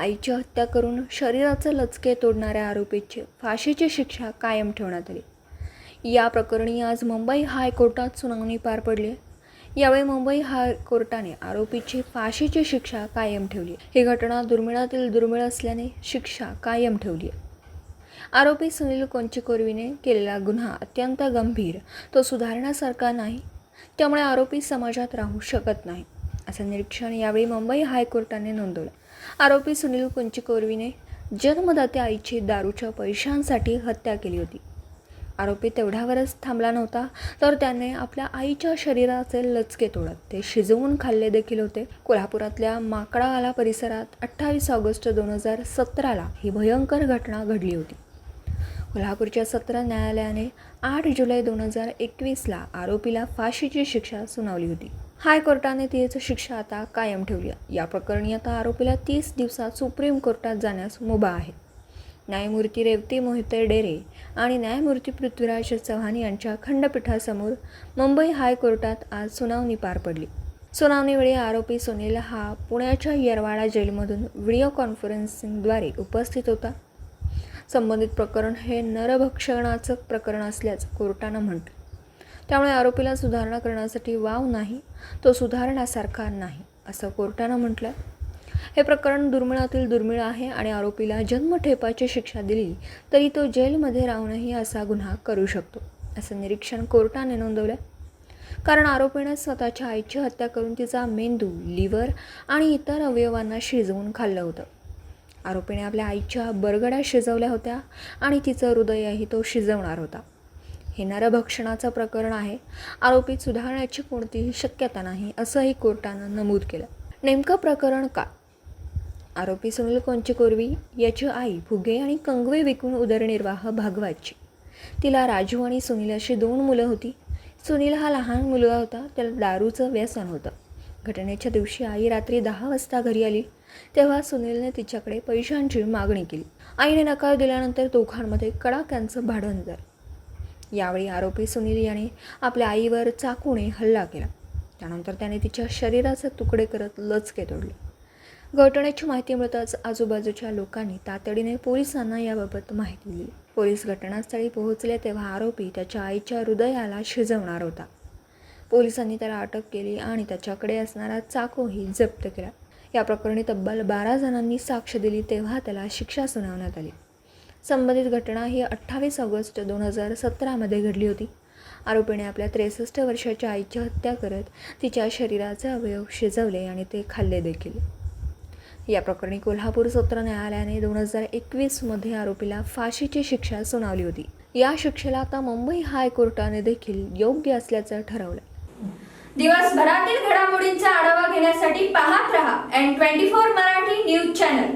आईची हत्या करून शरीराचे लचके तोडणाऱ्या आरोपीची फाशीची शिक्षा कायम ठेवण्यात आली। या प्रकरणी आज मुंबई हायकोर्टात सुनावणी पार पडली। यावेळी मुंबई हायकोर्टाने आरोपीची फाशीची शिक्षा कायम ठेवली। ही घटना दुर्मिळातील दुर्मिळ असल्याने शिक्षा कायम ठेवली। आरोपी सुनील कोंचीकोर्वीने केलेला गुन्हा अत्यंत गंभीर, तो सुधारण्यासारखा नाही, त्यामुळे आरोपी समाजात राहू शकत नाही, असं निरीक्षण यावेळी मुंबई हायकोर्टाने नोंदवलं। आरोपी सुनील कोंचीकोर्वीने जन्मदात्या आईची दारूच्या पैशांसाठी हत्या केली होती। आरोपी तेवढ्यावरच थांबला नव्हता, तर त्याने आपल्या आईच्या शरीराचे लचके तोडत ते शिजवून खाल्ले देखील होते। कोल्हापुरातल्या माकडावाला परिसरात 28 ऑगस्ट 2017ला ही भयंकर घटना घडली होती। कोल्हापूरच्या सत्र न्यायालयाने 8 जुलै 2021ला आरोपीला फाशीची शिक्षा सुनावली होती। हायकोर्टाने तीच शिक्षा आता कायम ठेवली आहे। या प्रकरणी आता आरोपीला 30 दिवसात सुप्रीम कोर्टात जाण्यास मुभा आहे। न्यायमूर्ती रेवती मोहिते डेरे आणि न्यायमूर्ती पृथ्वीराज चव्हाण यांच्या खंडपीठासमोर मुंबई हायकोर्टात आज सुनावणी पार पडली। सुनावणीवेळी आरोपी सुनील हा पुण्याच्या येरवाडा जेलमधून व्हिडिओ कॉन्फरन्सिंगद्वारे उपस्थित होता। संबंधित प्रकरण हे नरभक्षणाचं प्रकरण असल्याचं कोर्टानं म्हटलं, त्यामुळे आरोपीला सुधारणा करण्यासाठी वाव नाही, तो सुधारण्यासारखा नाही, असं कोर्टानं म्हटलं। हे प्रकरण दुर्मिळातील दुर्मिळ आहे आणि आरोपीला जन्मठेपाची शिक्षा दिली तरी तो जेलमध्ये राहूनही असा गुन्हा करू शकतो, असं निरीक्षण कोर्टाने नोंदवलं। कारण आरोपीने स्वतःच्या आईची हत्या करून तिचा मेंदू, लिव्हर आणि इतर अवयवांना शिजवून खाल्लं होतं। आरोपीने आपल्या आईच्या बरगड्या शिजवल्या होत्या आणि तिचं हृदयही तो शिजवणार होता। हे नरभक्षणाचं प्रकरण आहे, आरोपीत सुधारण्याची कोणतीही शक्यता नाही, असंही कोर्टानं नमूद केलं। नेमकं प्रकरण का? आरोपी सुनील कोंचीकोर्वी याची आई फुगे आणि कंगवे विकून उदरनिर्वाह भागवायची। तिला राजू आणि सुनील अशी 2 मुलं होती। सुनील हा लहान मुलगा होता, त्याला दारूचं व्यसन होतं। घटनेच्या दिवशी आई रात्री 10 वाजता घरी आली, तेव्हा सुनीलने तिच्याकडे पैशांची मागणी केली। आईने नकार दिल्यानंतर दोघांमध्ये कडाक्यांचं भांडण झालं। यावेळी आरोपी सुनील याने आपल्या आईवर चाकूने हल्ला केला। त्यानंतर त्याने तिच्या शरीराचे तुकडे करत लचके तोडले। घटनेची माहिती मिळताच आजूबाजूच्या लोकांनी तातडीने पोलिसांना याबाबत माहिती दिली। पोलीस घटनास्थळी पोहोचले तेव्हा आरोपी त्याच्या आईच्या हृदयाला शिजवणार होता। पोलिसांनी त्याला अटक केली आणि त्याच्याकडे असणारा चाकूही जप्त केला। या प्रकरणी तब्बल 12 जणांनी साक्ष दिली, तेव्हा त्याला शिक्षा सुनावण्यात आली। संबंधित घटना ही 28 ऑगस्ट 2017मध्ये घडली होती। आरोपीने आपल्या 63 वर्षाच्या आईची हत्या करत तिच्या शरीराचे अवयव शिजवले आणि ते खाल्ले देखील। या प्रकरणी कोल्हापूर सत्र न्यायालयाने 2021मध्ये आरोपीला फाशीची शिक्षा सुनावली होती। या शिक्षेला आता मुंबई हायकोर्टाने देखील योग्य असल्याचं ठरवलं। दिवसभरातील घडामोडींचा आढावा घेण्यासाठी पाहत रहा N24 मराठी न्यूज चॅनल।